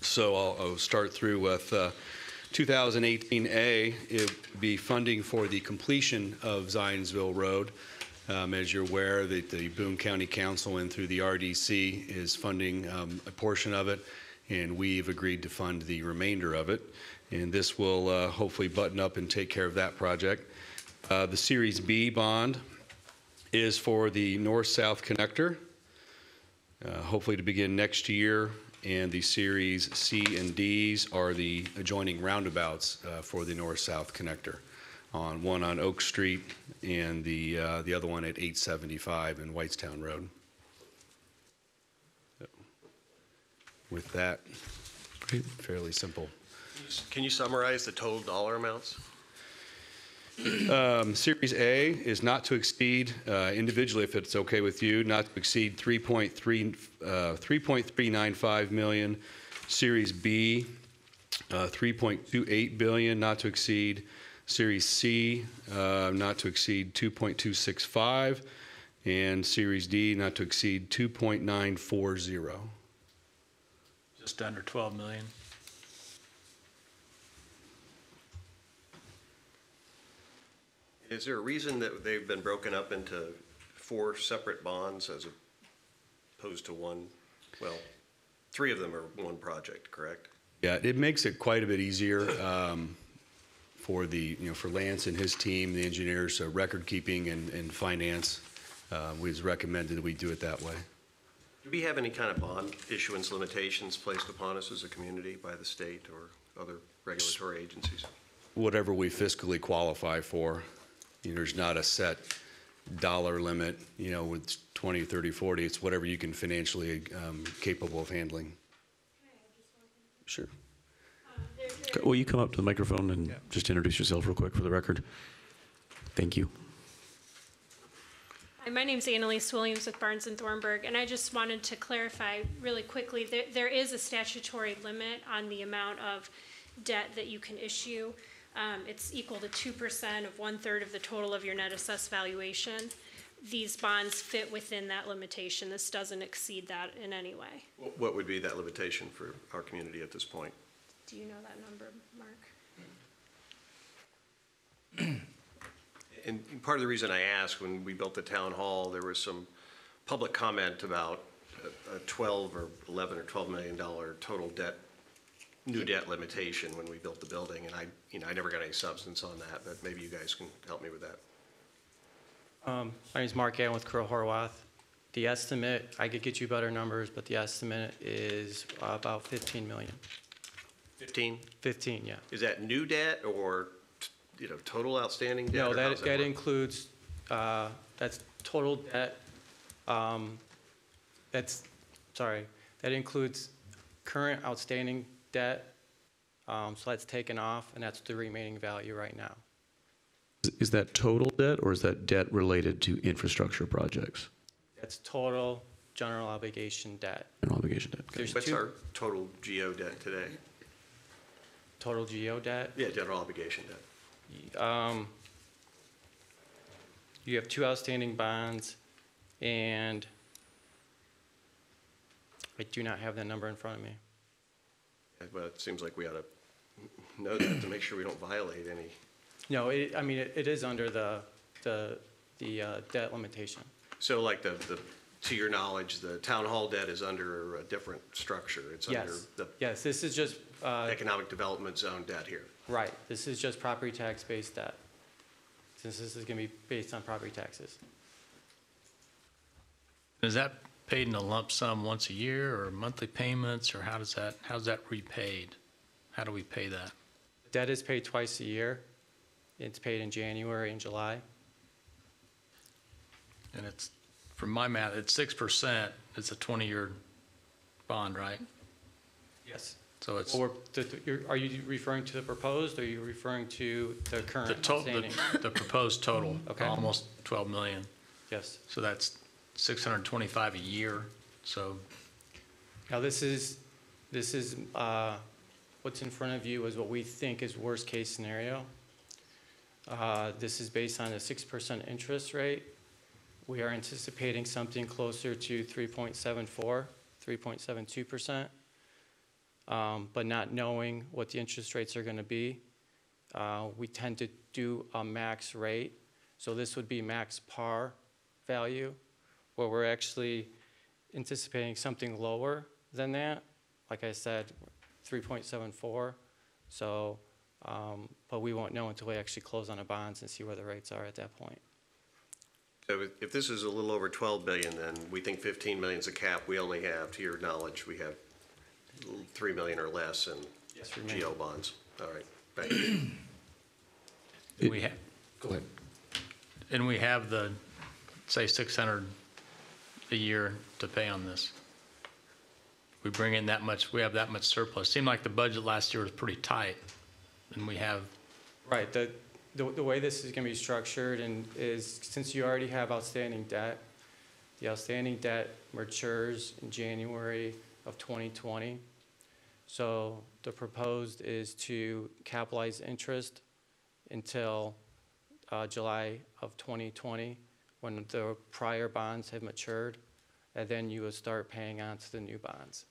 So I'll start through with 2018A. It would be funding for the completion of Zionsville Road. As you're aware, the Boone County Council and through the RDC is funding a portion of it, and we've agreed to fund the remainder of it. And this will hopefully button up and take care of that project. The Series B bond is for the north-south connector, hopefully to begin next year. And the Series C and Ds are the adjoining roundabouts for the north-south connector, one on Oak Street and the other one at 875 and Whitestown Road. So, with that, fairly simple. Can you summarize the total dollar amounts? Series A is not to exceed, individually, if it's okay with you, not to exceed 3.395 million. Series B, 3.28 billion, not to exceed. Series C, not to exceed 2.265, and Series D, not to exceed 2.940. Just under 12 million. Is there a reason that they've been broken up into 4 separate bonds as opposed to one? Well, 3 of them are one project, correct? Yeah, it makes it quite a bit easier for for Lance and his team, the engineers, record keeping and finance. We've recommended that we do it that way. Do we have any kind of bond issuance limitations placed upon us as a community by the state or other regulatory agencies? Whatever we fiscally qualify for. You know, there's not a set dollar limit, you know, with 20, 30, 40. It's whatever you can financially capable of handling. Sure. Okay, will you come up to the microphone and just introduce yourself real quick for the record? Thank you. Hi, my name's Annalise Williams with Barnes and Thornburg, and I just wanted to clarify really quickly, there is a statutory limit on the amount of debt that you can issue. It's equal to 2% of 1/3 of the total of your net assessed valuation. These bonds fit within that limitation. This doesn't exceed that in any way. What would be that limitation for our community at this point? Do you know that number, Mark? And part of the reason I asked, when we built the town hall, there was some public comment about a 12 or 11 or $12 million total debt, new debt limitation when we built the building, and I never got any substance on that, but maybe you guys can help me with that. My name is Mark Allen with Crow Horwath. The estimate, I could get you better numbers, but the estimate is about 15 million. 15? 15, yeah. Is that new debt or, total outstanding debt? No, or how's that work? includes, that's total debt. That includes current outstanding debt. So that's taken off, and that's the remaining value right now. Is that total debt or is that debt related to infrastructure projects? That's total general obligation debt. General obligation debt. Okay. What's our total GO debt today? Total GO debt? Yeah, general obligation debt. You have 2 outstanding bonds, and I do not have that number in front of me. But it seems like we ought to know that to make sure we don't violate any. No, it is under the debt limitation. So like to your knowledge, the town hall debt is under a different structure. It's under the Yes, this is just. economic development zone debt here. Right, this is just property tax-based debt, since this is going to be based on property taxes. Is that paid in a lump sum once a year or monthly payments, or how's that repaid? How do we pay that? Debt is paid twice a year. It's paid in January and July. And it's, from my math, it's 6%. It's a 20-year bond, right? Yes. So it's Are you referring to the proposed, or are you referring to the current outstanding? the proposed total, Okay. almost 12 million. Yes. So that's 625 a year. So Now this is what's in front of you is what we think is worst case scenario. This is based on a 6% interest rate. We are anticipating something closer to 3.74, 3.72%. But not knowing what the interest rates are going to be, we tend to do a max rate. So this would be max par value, where we're actually anticipating something lower than that. Like I said, 3.74. So, but we won't know until we actually close on the bonds and see where the rates are at that point. So if this is a little over 12 billion, then we think 15 million is a cap. We only have, to your knowledge, we have 3 million or less in GO bonds. All right, thank you. Go ahead. And we have the, say, 600 a year to pay on this. We bring in that much, we have that much surplus. Seemed like the budget last year was pretty tight, and we have. Right, the way this is going to be structured is since you already have outstanding debt, the outstanding debt matures in January of 2020. So the proposed is to capitalize interest until July of 2020, when the prior bonds have matured, and then you will start paying on to the new bonds.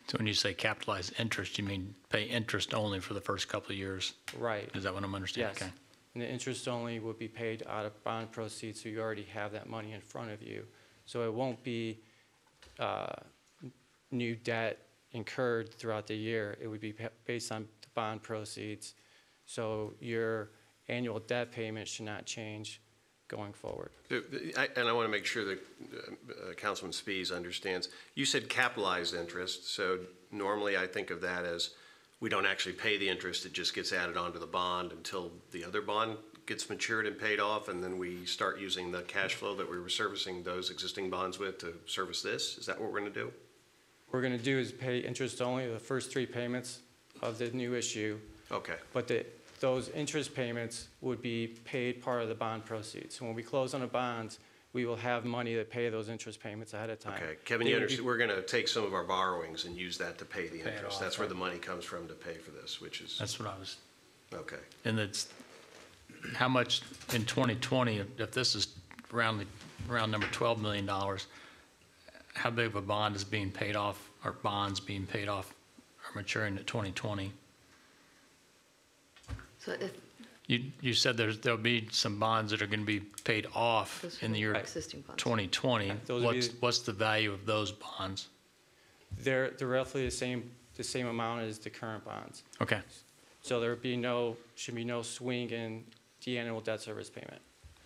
So when you say capitalize interest, you mean pay interest only for the first couple of years? Right. Is that what I'm understanding? Yes. Okay. And the interest only would be paid out of bond proceeds, so you already have that money in front of you. So it won't be new debt incurred throughout the year. It would be based on the bond proceeds. So your annual debt payment should not change going forward. And I want to make sure that Councilman Spies understands. You said capitalized interest, so normally I think of that as we don't actually pay the interest, it just gets added onto the bond until the other bond gets matured and paid off, and then we start using the cash flow that we were servicing those existing bonds with to service this? Is that what we're going to do? What we're going to do is pay interest only the first 3 payments of the new issue. Okay. But those interest payments would be paid part of the bond proceeds. So when we close on the bonds, we will have money to pay those interest payments ahead of time. Okay, Kevin, you understand, we're going to take some of our borrowings and use that to pay the interest. That's where the money comes from to pay for this, which is, That's what I was, okay. and it's, how much in 2020, if this is around number $12 million, how big of a bond is being paid off, or bonds being paid off are maturing at 2020? So if You said there'll be some bonds that are going to be paid off those in the are year existing bonds. 2020. Those would be- What's the value of those bonds? They're roughly the same amount as the current bonds. Okay. So should be no swing in the annual debt service payment.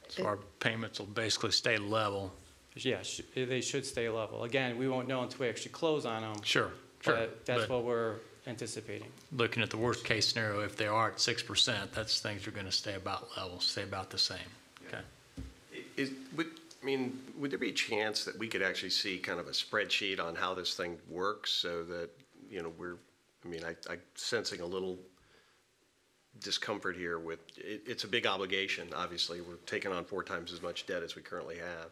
So our payments will basically stay level. Yeah, they should stay level. Again, we won't know until we actually close on them. Sure. But that's what we're anticipating. Looking at the worst case scenario, if they are at 6%, that's things are going to stay about level, stay about the same. Okay. Would there be a chance that we could actually see kind of a spreadsheet on how this thing works so that, I'm sensing a little discomfort here with, it's a big obligation, obviously. We're taking on 4 times as much debt as we currently have.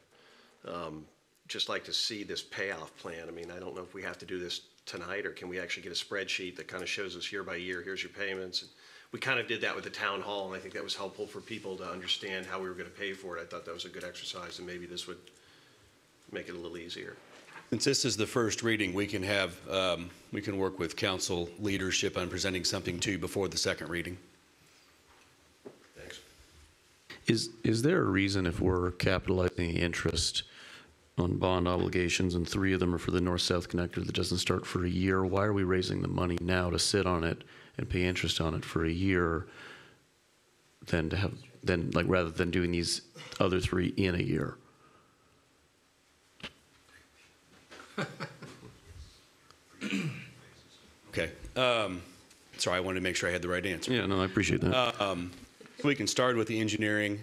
Just like to see this payoff plan. I don't know if we have to do this tonight, or can we actually get a spreadsheet that kind of shows us year by year, here's your payments. And we kind of did that with the town hall, and I think that was helpful for people to understand how we were going to pay for it. I thought that was a good exercise, and maybe this would make it a little easier. Since this is the first reading, we can work with council leadership on presenting something to you before the second reading. Thanks. Is there a reason, if we're capitalizing the interest on bond obligations and 3 of them are for the north-south connector that doesn't start for a year, why are we raising the money now to sit on it and pay interest on it for a year rather than doing these other 3 in a year? Okay. Sorry, I wanted to make sure I had the right answer. Yeah, no, I appreciate that. We can start with the engineering,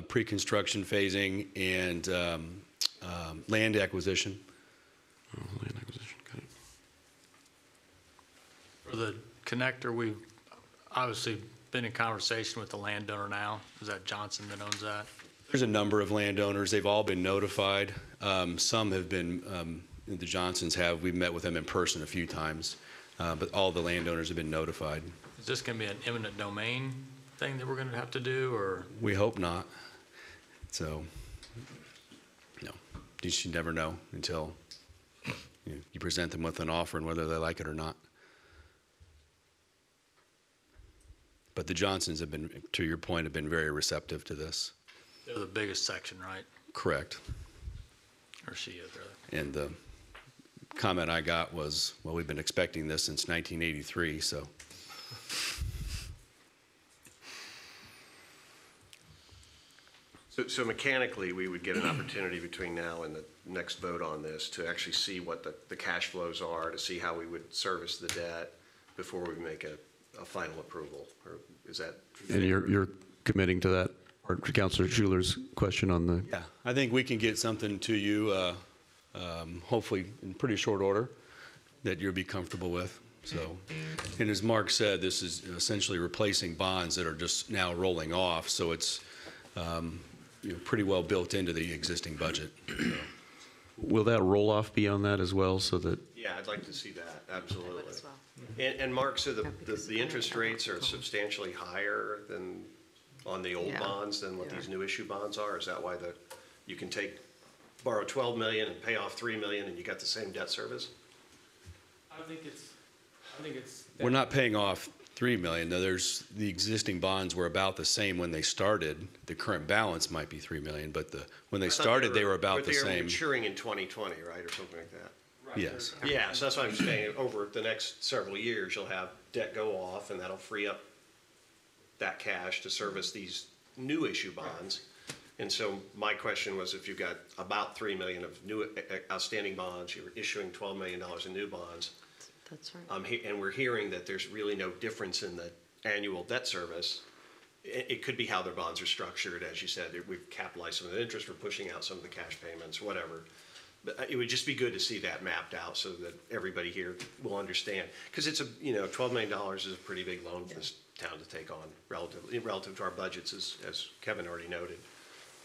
pre-construction phasing, and land acquisition. Land acquisition, okay. For the connector, we've obviously been in conversation with the landowner now. Is that Johnson that owns that? There's a number of landowners. They've all been notified. Some have been, the Johnsons have. We've met with them in person a few times, but all the landowners have been notified. Is this going to be an eminent domain thing that we're going to have to do, or? We hope not. So, no, you should never know until you present them with an offer and whether they like it or not. But the Johnsons have been, to your point, have been very receptive to this. They're the biggest section, right? Correct. Or she is, rather. And the comment I got was, well, we've been expecting this since 1983, so. So mechanically, we would get an opportunity between now and the next vote on this to actually see what the cash flows are, to see how we would service the debt before we make a final approval, or is that? And you're committing to that, or to Councilor Schuler's question on the? Yeah, I think we can get something to you, hopefully in pretty short order, that you'll be comfortable with. So, and as Mark said, this is essentially replacing bonds that are just now rolling off, so it's pretty well built into the existing budget. So. Will that roll off be on that as well, so that? Yeah, I'd like to see that, absolutely. I would as well. And Mark, so the interest rates are substantially higher than on the old bonds than what these new issue bonds are? Is that why you can borrow $12 million and pay off $3 million and you got the same debt service? I think it's. We're not paying off $3 million. Though the existing bonds were about the same when they started. The current balance might be $3 million, but when they started, they were about the same. They were maturing in 2020, right, or something like that? Right. Yes. Yeah, so that's what I'm saying. Over the next several years, you'll have debt go off, and that'll free up that cash to service these new issue bonds. And so my question was, if you've got about 3 million of new outstanding bonds, you're issuing $12 million in new bonds, That's right. and we're hearing that there's really no difference in the annual debt service. It could be how their bonds are structured, as you said, we've capitalized some of the interest, we're pushing out some of the cash payments, whatever. But it would just be good to see that mapped out so that everybody here will understand. Because it's $12 million is a pretty big loan for this town to take on relative to our budgets, as Kevin already noted.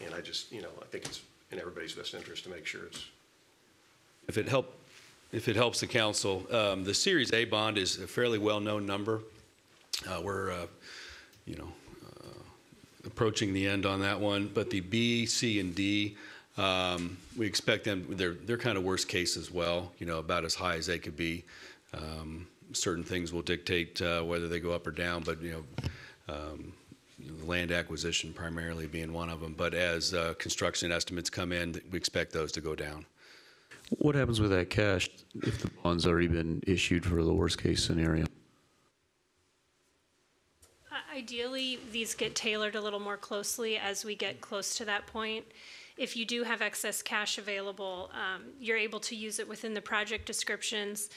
And I just, I think it's in everybody's best interest to make sure it's. If it helps the council, the Series A bond is a fairly well-known number. We're, approaching the end on that one, but the B, C, and D, we expect them, they're kind of worst case as well, about as high as they could be. Certain things will dictate whether they go up or down, but, land acquisition primarily being one of them. But as construction estimates come in, we expect those to go down. What happens with that cash if the bond's already been issued for the worst case scenario? Ideally, these get tailored a little more closely as we get close to that point. If you do have excess cash available, you're able to use it within the project descriptions.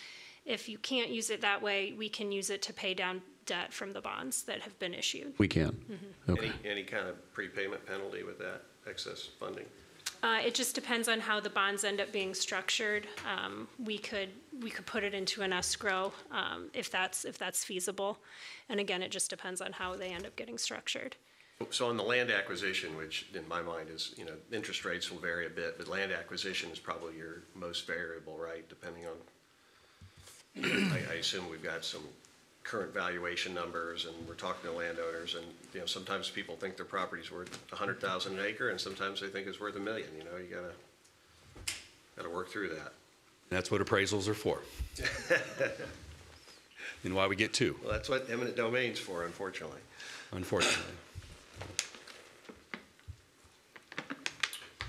If you can't use it that way, we can use it to pay down debt from the bonds that have been issued. We can. Mm-hmm. Okay. Any kind of prepayment penalty with that excess funding? It just depends on how the bonds end up being structured. We could put it into an escrow if that's feasible. And again, it just depends on how they end up getting structured. So on the land acquisition, which in my mind is, interest rates will vary a bit, but land acquisition is probably your most variable, right? Depending on, I assume we've got some current valuation numbers, and we're talking to landowners, and sometimes people think their property's worth $100,000 an acre, and sometimes they think it's worth $1 million. You gotta work through that. That's what appraisals are for. And why we get two. Well, that's what eminent domain's for, unfortunately. Unfortunately.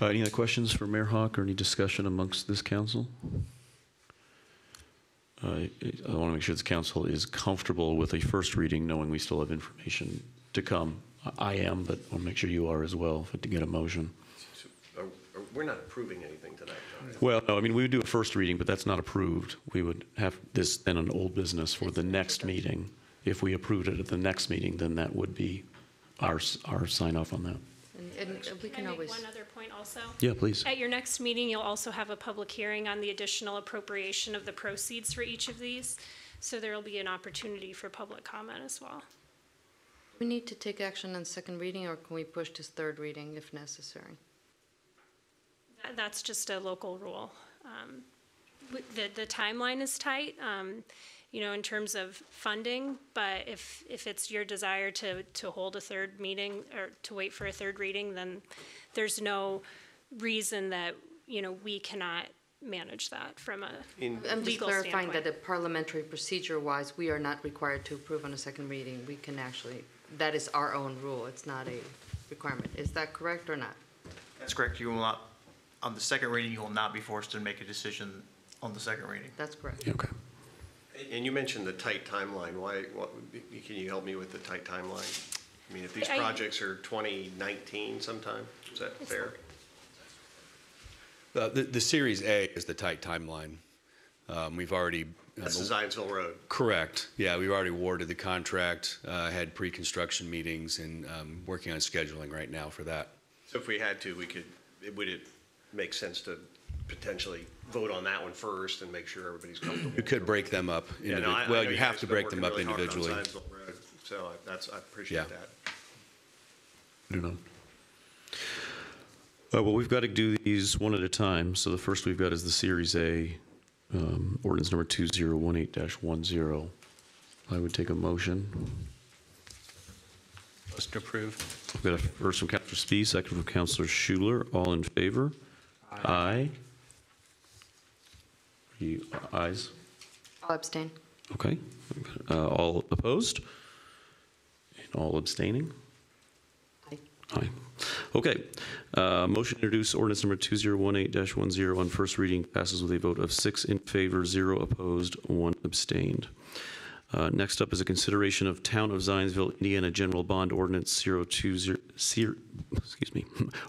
Any other questions for Mayor Hawk or any discussion amongst this council? I want to make sure this council is comfortable with a first reading, knowing we still have information to come. I am, but I want to make sure you are as well, to get a motion. So, we're not approving anything tonight, John. Well, no, we would do a first reading, but that's not approved. We would have this then an old business for the next meeting. If we approved it at the next meeting, then that would be our sign off on that. And we can always. One other point also. Yeah, please. At your next meeting, you'll also have a public hearing on the additional appropriation of the proceeds for each of these. So there will be an opportunity for public comment as well. We need to take action on second reading, or can we push to third reading if necessary? That's just a local rule. The timeline is tight, in terms of funding, but if it's your desire to hold a third meeting or to wait for a third reading, then there's no reason that, we cannot manage that from a I'm just legal clarifying standpoint. that the parliamentary procedure-wise, we are not required to approve on a second reading. We can actually, that is our own rule. It's not a requirement. Is that correct or not? That's correct. You will not, on the second reading, you will not be forced to make a decision on the second reading. That's correct. Okay. And you mentioned the tight timeline. Can you help me with the tight timeline? If these projects are 2019 sometime, is that fair? The Series A is the tight timeline. We've already. That's the Zionsville Road. Correct. Yeah, we've already awarded the contract, had pre-construction meetings, and working on scheduling right now for that. So if we had to, would it make sense to potentially vote on that one first and make sure everybody's comfortable? You could break them up. Yeah, no, I know you have guys to been break them up working really hard on individually. Zionsville Road, so I appreciate Yeah. that. Well, we've got to do these one at a time. So the first we've got is the Series A, ordinance number 2018-10. I would take a motion. Motion to approve. We've got a first from Councilor Spee, second from Councilor Schuler. All in favor? Aye. Ayes? I'll abstain. Okay. All opposed? And all abstaining? Aye. Aye. Okay. Motion to introduce ordinance number 2018-10 on first reading passes with a vote of 6 in favor, 0 opposed, 1 abstained. Next up is a consideration of Town of Zionsville, Indiana General Bond Ordinance 020,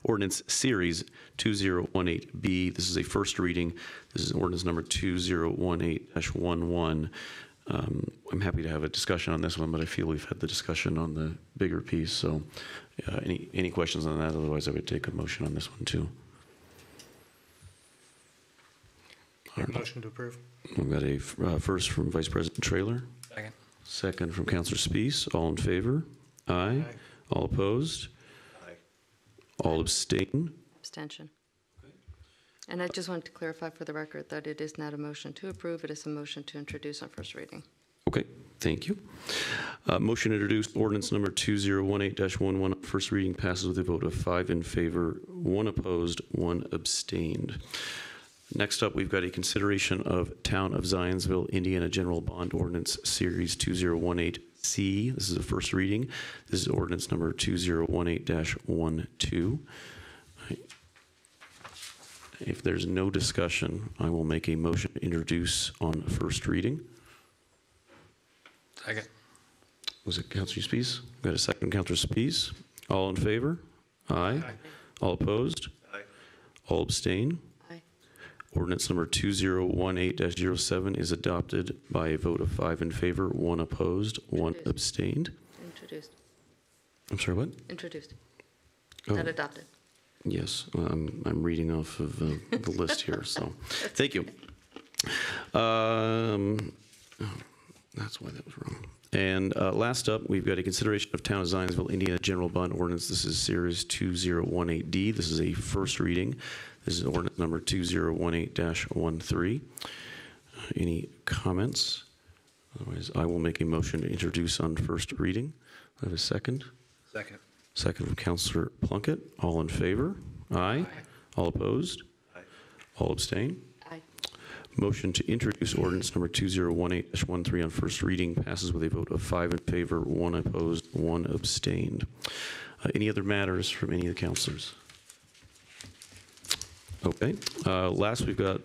Ordinance Series 2018B. This is a first reading. This is ordinance number 2018-11. I'm happy to have a discussion on this one, but I feel we've had the discussion on the bigger piece. So any questions on that? Otherwise, I would take a motion on this one too. Motion to approve. We've got a first from Vice President Traylor. Second. Second from Councilor Spees. All in favor? Aye. All opposed? Aye. All abstain? Abstention. And I just wanted to clarify for the record that it is not a motion to approve, it is a motion to introduce on first reading. Okay, thank you. Motion to introduce ordinance number 2018-11 on first reading passes with a vote of 5 in favor, 1 opposed, 1 abstained. Next up, we've got a consideration of Town of Zionsville, Indiana General Bond Ordinance Series 2018C. This is a first reading. This is ordinance number 2018-12. If there's no discussion, I will make a motion to introduce on first reading. Second. Was it Councilor Spees? Got a second, Councilor Spees. All in favor? Aye. All opposed? Aye. All abstain? Aye. Ordinance number 2018-07 is adopted by a vote of 5 in favor, 1 opposed, 1 abstained. Introduced. I'm sorry, what? Introduced. Oh. Not adopted. Yes, I'm reading off of the list here, so thank you. That's why that was wrong. And last up, we've got a consideration of Town of Zionsville, Indiana General Bond Ordinance. This is Series 2018D. This is a first reading. This is ordinance number 2018-13. Any comments? Otherwise, I will make a motion to introduce on first reading. I have a second. Second. Second from Councilor Plunkett. All in favor? Aye. All opposed? Aye. All abstain? Aye. Motion to introduce ordinance number 2018-13 on first reading passes with a vote of 5 in favor, 1 opposed, 1 abstained. Any other matters from any of the councilors? Okay. Second to last, we've got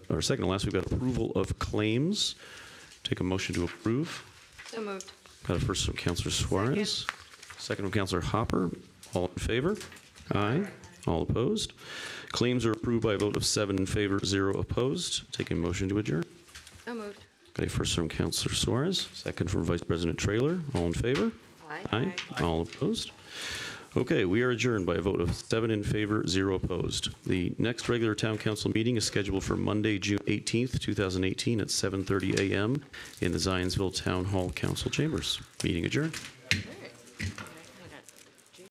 approval of claims. Take a motion to approve. So moved. Got a first from Councilor Suarez. Second from Councilor Hopper. All in favor? Aye. All opposed? Claims are approved by a vote of 7 in favor, 0 opposed. Take a motion to adjourn. So moved. Got a first from Councilor Suarez. Second from Vice President Traylor. All in favor? Aye. Aye. All opposed? Okay, we are adjourned by a vote of 7 in favor, 0 opposed. The next regular Town Council meeting is scheduled for Monday, June 18th, 2018 at 7:30 a.m. in the Zionsville Town Hall Council Chambers. Meeting adjourned.